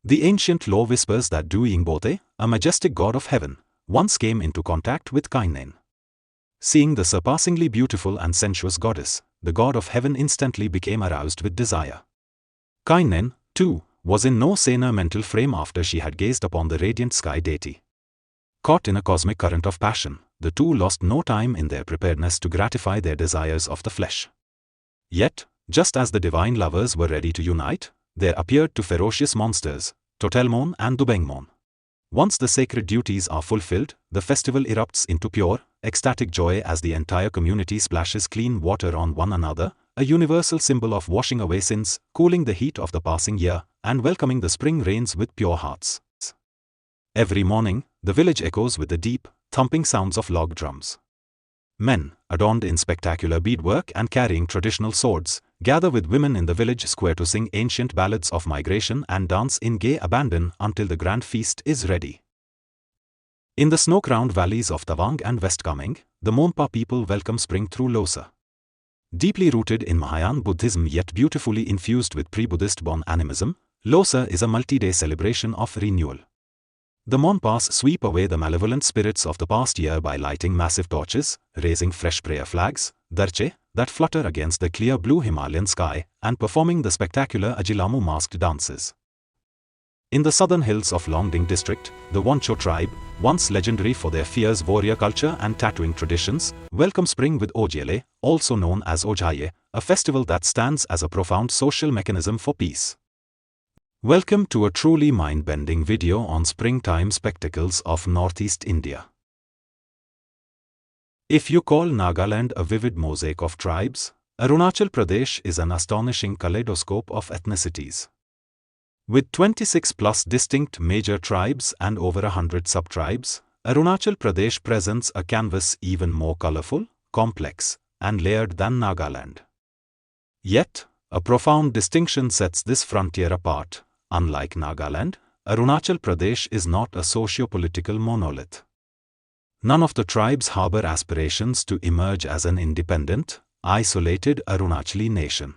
The ancient lore whispers that Doying-Bote, a majestic god of heaven, once came into contact with Kine-Nane. Seeing the surpassingly beautiful and sensuous goddess, the god of heaven instantly became aroused with desire. Kine-Nane, too, was in no saner mental frame after she had gazed upon the radiant sky deity. Caught in a cosmic current of passion, the two lost no time in their preparedness to gratify their desires of the flesh. Yet, just as the divine lovers were ready to unite, there appeared two ferocious monsters, Totelmon and Doying-Bote. Once the sacred duties are fulfilled, the festival erupts into pure, ecstatic joy as the entire community splashes clean water on one another, a universal symbol of washing away sins, cooling the heat of the passing year, and welcoming the spring rains with pure hearts. Every morning, the village echoes with the deep, thumping sounds of log drums. Men, adorned in spectacular beadwork and carrying traditional swords, gather with women in the village square to sing ancient ballads of migration and dance in gay abandon until the grand feast is ready. In the snow-crowned valleys of Tawang and West Kameng, the Monpa people welcome spring through Losar. Deeply rooted in Mahayana Buddhism yet beautifully infused with pre-Buddhist Bon animism, Losar is a multi-day celebration of renewal. The Monpas sweep away the malevolent spirits of the past year by lighting massive torches, raising fresh prayer flags, darche, that flutter against the clear blue Himalayan sky, and performing the spectacular Ajilamu masked dances. In the southern hills of Longding district, the Wancho tribe, once legendary for their fierce warrior culture and tattooing traditions, welcome spring with Ojiele, also known as Ojaye, a festival that stands as a profound social mechanism for peace. Welcome to a truly mind-bending video on springtime spectacles of Northeast India. If you call Nagaland a vivid mosaic of tribes, Arunachal Pradesh is an astonishing kaleidoscope of ethnicities. With 26+ distinct major tribes and over 100 sub-tribes, Arunachal Pradesh presents a canvas even more colorful, complex, and layered than Nagaland. Yet, a profound distinction sets this frontier apart. Unlike Nagaland, Arunachal Pradesh is not a socio-political monolith. None of the tribes harbor aspirations to emerge as an independent, isolated Arunachali nation.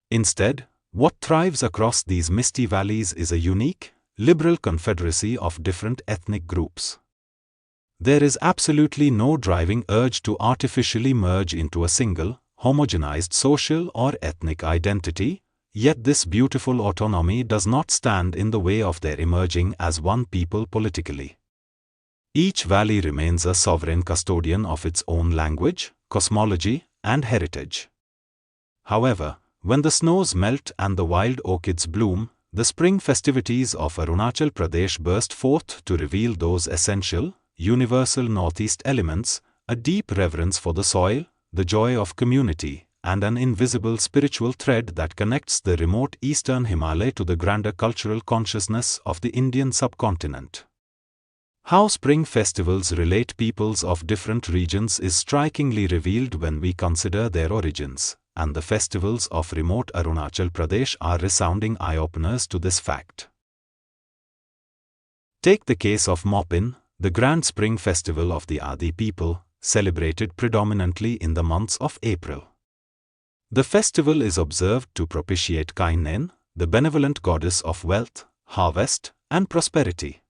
Instead, what thrives across these misty valleys is a unique, liberal confederacy of different ethnic groups. There is absolutely no driving urge to artificially merge into a single, homogenized social or ethnic identity, yet this beautiful autonomy does not stand in the way of their emerging as one people politically. Each valley remains a sovereign custodian of its own language, cosmology, and heritage. However, when the snows melt and the wild orchids bloom, the spring festivities of Arunachal Pradesh burst forth to reveal those essential, universal Northeast elements, a deep reverence for the soil, the joy of community, and an invisible spiritual thread that connects the remote Eastern Himalayas to the grander cultural consciousness of the Indian subcontinent. How spring festivals relate peoples of different regions is strikingly revealed when we consider their origins, and the festivals of remote Arunachal Pradesh are resounding eye-openers to this fact. Take the case of Mopin, the grand spring festival of the Adi people, celebrated predominantly in the months of April. The festival is observed to propitiate Kine-Nane, the benevolent goddess of wealth, harvest, and prosperity.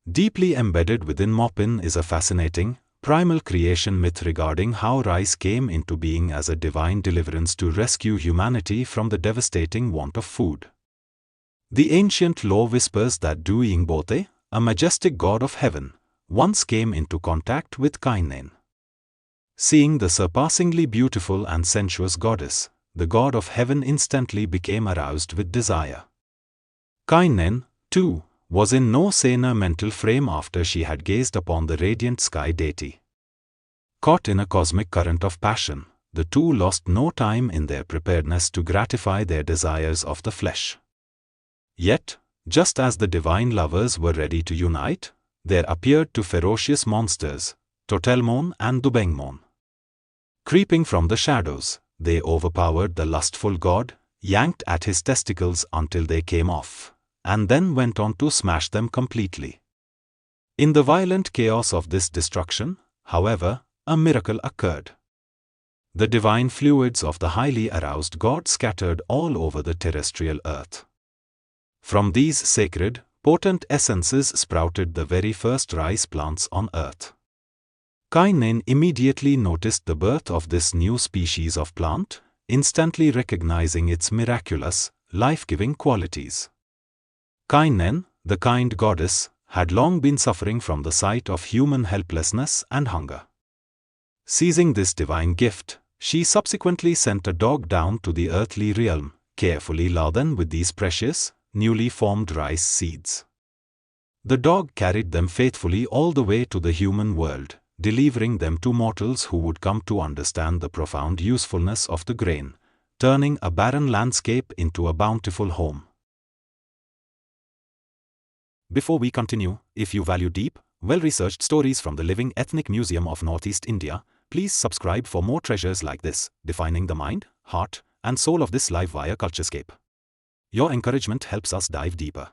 Deeply embedded within Mopin is a fascinating, primal creation myth regarding how rice came into being as a divine deliverance to rescue humanity from the devastating want of food. The ancient lore whispers that Doying-Bote, a majestic god of heaven, once came into contact with Kine-Nane. Seeing the surpassingly beautiful and sensuous goddess, the god of heaven instantly became aroused with desire. Kine-Nane, too, was in no saner mental frame after she had gazed upon the radiant sky deity. Caught in a cosmic current of passion, the two lost no time in their preparedness to gratify their desires of the flesh. Yet, just as the divine lovers were ready to unite, there appeared two ferocious monsters, Totelmon and Doying-Bote. Creeping from the shadows, they overpowered the lustful god, yanked at his testicles until they came off, and then went on to smash them completely. In the violent chaos of this destruction, however, a miracle occurred. The divine fluids of the highly aroused god scattered all over the terrestrial earth. From these sacred, potent essences sprouted the very first rice plants on earth. Kine-Nane immediately noticed the birth of this new species of plant, instantly recognizing its miraculous, life-giving qualities. Kine-Nane, the kind goddess, had long been suffering from the sight of human helplessness and hunger. Seizing this divine gift, she subsequently sent a dog down to the earthly realm, carefully laden with these precious, newly formed rice seeds. The dog carried them faithfully all the way to the human world, delivering them to mortals who would come to understand the profound usefulness of the grain, turning a barren landscape into a bountiful home. Before we continue, if you value deep, well-researched stories from the Living Ethnic Museum of Northeast India, please subscribe for more treasures like this, defining the mind, heart, and soul of this live wire culturescape. Your encouragement helps us dive deeper.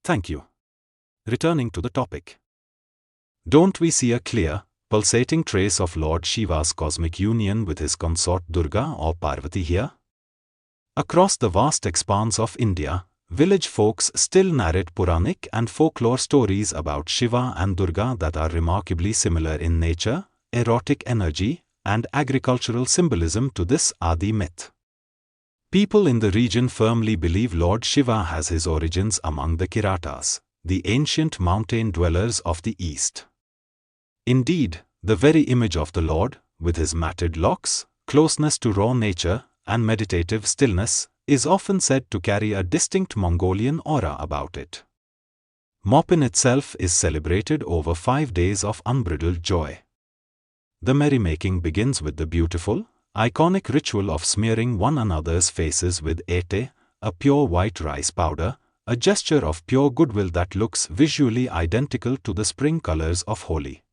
Thank you. Returning to the topic. Don't we see a clear, pulsating trace of Lord Shiva's cosmic union with his consort Durga or Parvati here? Across the vast expanse of India, village folks still narrate Puranic and folklore stories about Shiva and Durga that are remarkably similar in nature, erotic energy, and agricultural symbolism to this Adi myth. People in the region firmly believe Lord Shiva has his origins among the Kiratas, the ancient mountain dwellers of the east. Indeed, the very image of the Lord, with his matted locks, closeness to raw nature, and meditative stillness, is often said to carry a distinct Mongolian aura about it. Mopin itself is celebrated over 5 days of unbridled joy. The merrymaking begins with the beautiful, iconic ritual of smearing one another's faces with ete, a pure white rice powder, a gesture of pure goodwill that looks visually identical to the spring colors of Holi.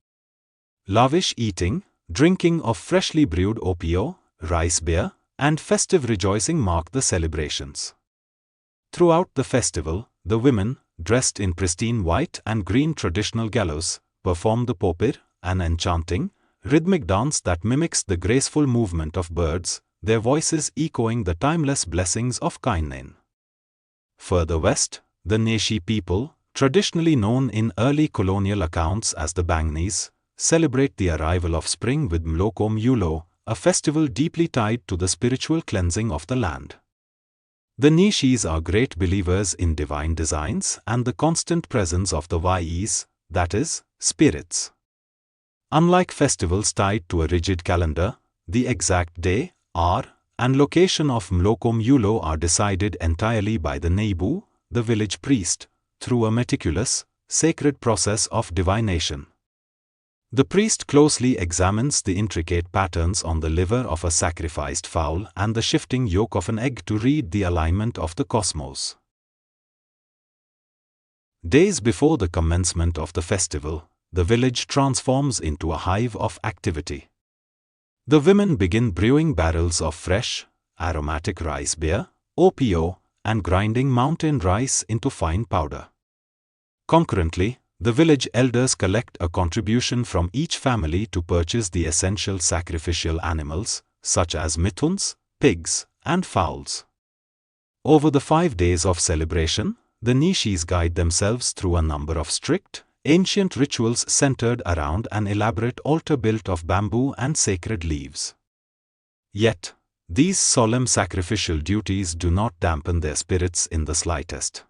Lavish eating, drinking of freshly brewed opio, rice beer, and festive rejoicing mark the celebrations. Throughout the festival, the women, dressed in pristine white and green traditional gallows, perform the popir, an enchanting, rhythmic dance that mimics the graceful movement of birds, their voices echoing the timeless blessings of Kine-Nane. Further west, the Neshi people, traditionally known in early colonial accounts as the Bangnis, celebrate the arrival of spring with Mlokom Yulo, a festival deeply tied to the spiritual cleansing of the land. The Neshis are great believers in divine designs and the constant presence of the Vais, that is, spirits. Unlike festivals tied to a rigid calendar, the exact day, hour, and location of Mlokom Yulo are decided entirely by the Neibu, the village priest, through a meticulous, sacred process of divination. The priest closely examines the intricate patterns on the liver of a sacrificed fowl and the shifting yolk of an egg to read the alignment of the cosmos. Days before the commencement of the festival, the village transforms into a hive of activity. The women begin brewing barrels of fresh, aromatic rice beer, opio, and grinding mountain rice into fine powder. Concurrently, the village elders collect a contribution from each family to purchase the essential sacrificial animals, such as mithuns, pigs, and fowls. Over the 5 days of celebration, the Neshis guide themselves through a number of strict, ancient rituals centered around an elaborate altar built of bamboo and sacred leaves. Yet, these solemn sacrificial duties do not dampen their spirits in the slightest.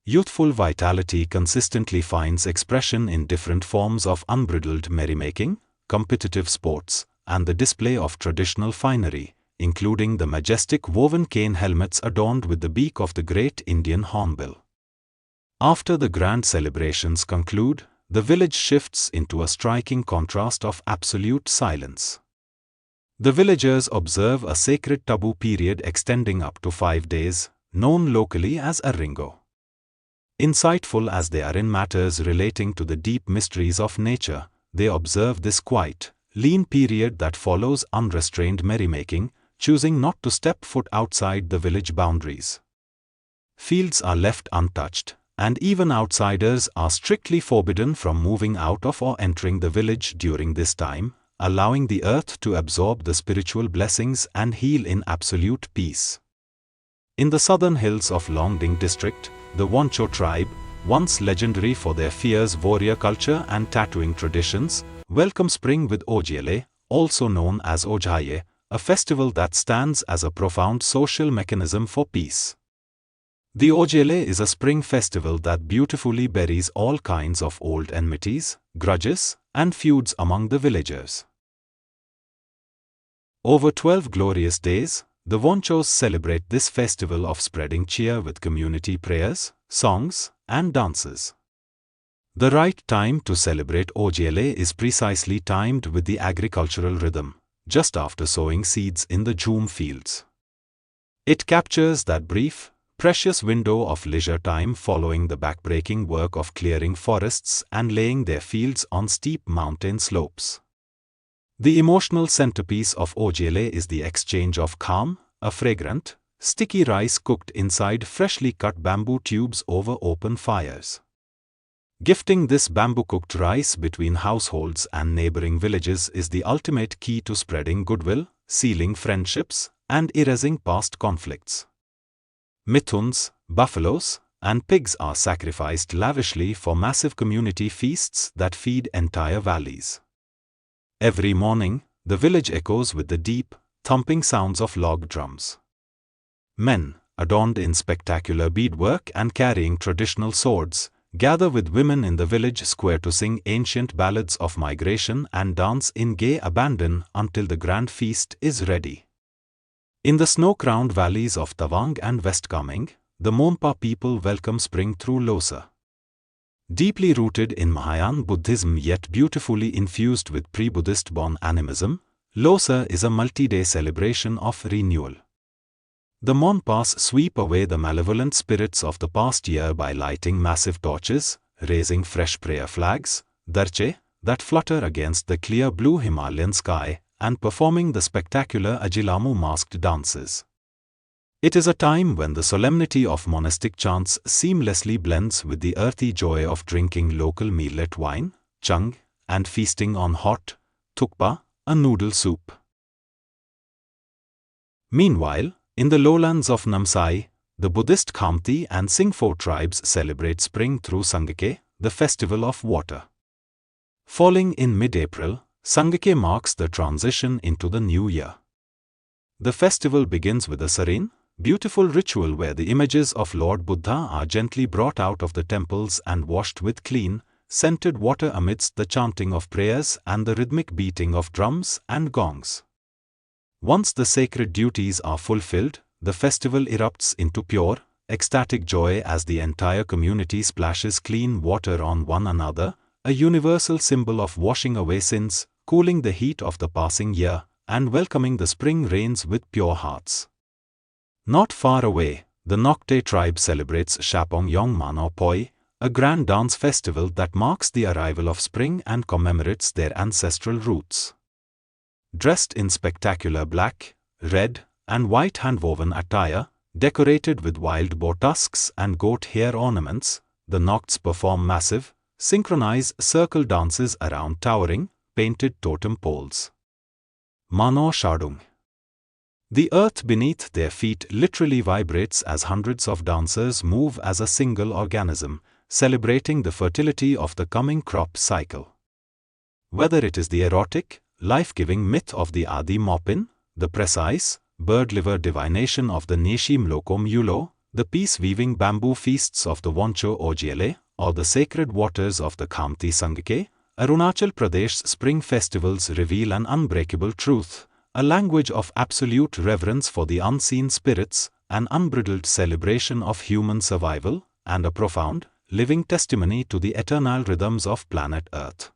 Youthful vitality consistently finds expression in different forms of unbridled merrymaking, competitive sports, and the display of traditional finery, including the majestic woven cane helmets adorned with the beak of the great Indian hornbill. After the grand celebrations conclude, the village shifts into a striking contrast of absolute silence. The villagers observe a sacred taboo period extending up to 5 days, known locally as a ringo. Insightful as they are in matters relating to the deep mysteries of nature, they observe this quiet, lean period that follows unrestrained merrymaking, choosing not to step foot outside the village boundaries. Fields are left untouched, and even outsiders are strictly forbidden from moving out of or entering the village during this time, allowing the earth to absorb the spiritual blessings and heal in absolute peace. In the southern hills of Longding district, the Wancho tribe, once legendary for their fierce warrior culture and tattooing traditions, welcome spring with Ojiele, also known as Ojhaye, a festival that stands as a profound social mechanism for peace. The Ojiele is a spring festival that beautifully buries all kinds of old enmities, grudges, and feuds among the villagers. Over 12 glorious days, the Wanchos celebrate this festival of spreading cheer with community prayers, songs, and dances. The right time to celebrate Ojiele is precisely timed with the agricultural rhythm, just after sowing seeds in the Jhum fields. It captures that brief, precious window of leisure time following the backbreaking work of clearing forests and laying their fields on steep mountain slopes. The emotional centerpiece of Ojiele is the exchange of kham, a fragrant, sticky rice cooked inside freshly cut bamboo tubes over open fires. Gifting this bamboo-cooked rice between households and neighboring villages is the ultimate key to spreading goodwill, sealing friendships, and erasing past conflicts. Mithuns, buffaloes, and pigs are sacrificed lavishly for massive community feasts that feed entire valleys. Every morning, the village echoes with the deep, thumping sounds of log drums. Men, adorned in spectacular beadwork and carrying traditional swords, gather with women in the village square to sing ancient ballads of migration and dance in gay abandon until the grand feast is ready. In the snow-crowned valleys of Tawang and West Kameng, the Monpa people welcome spring through Losar. Deeply rooted in Mahayana Buddhism yet beautifully infused with pre-Buddhist Bon animism, Losar is a multi-day celebration of renewal. The Monpas sweep away the malevolent spirits of the past year by lighting massive torches, raising fresh prayer flags, darche, that flutter against the clear blue Himalayan sky, and performing the spectacular Ajilamu masked dances. It is a time when the solemnity of monastic chants seamlessly blends with the earthy joy of drinking local millet wine, chung, and feasting on hot thukpa, a noodle soup. Meanwhile, in the lowlands of Namsai, the Buddhist Khamti and Singpho tribes celebrate spring through Sangake, the festival of water. Falling in mid-April, Sangake marks the transition into the new year. The festival begins with a serene, beautiful ritual where the images of Lord Buddha are gently brought out of the temples and washed with clean, scented water amidst the chanting of prayers and the rhythmic beating of drums and gongs. Once the sacred duties are fulfilled, the festival erupts into pure, ecstatic joy as the entire community splashes clean water on one another, a universal symbol of washing away sins, cooling the heat of the passing year, and welcoming the spring rains with pure hearts. Not far away, the Nokte tribe celebrates Shapong Yong Mano Poi, a grand dance festival that marks the arrival of spring and commemorates their ancestral roots. Dressed in spectacular black, red, and white handwoven attire, decorated with wild boar tusks and goat hair ornaments, the Nokts perform massive, synchronized circle dances around towering, painted totem poles. Mano Shadung. The earth beneath their feet literally vibrates as hundreds of dancers move as a single organism, celebrating the fertility of the coming crop cycle. Whether it is the erotic, life-giving myth of the Adi Mopin, the precise, bird-liver divination of the Neshi Mloko Mulo, the peace-weaving bamboo feasts of the Wancho Ojiele, or the sacred waters of the Khamti Sangake, Arunachal Pradesh's spring festivals reveal an unbreakable truth, a language of absolute reverence for the unseen spirits, an unbridled celebration of human survival, and a profound, living testimony to the eternal rhythms of planet Earth.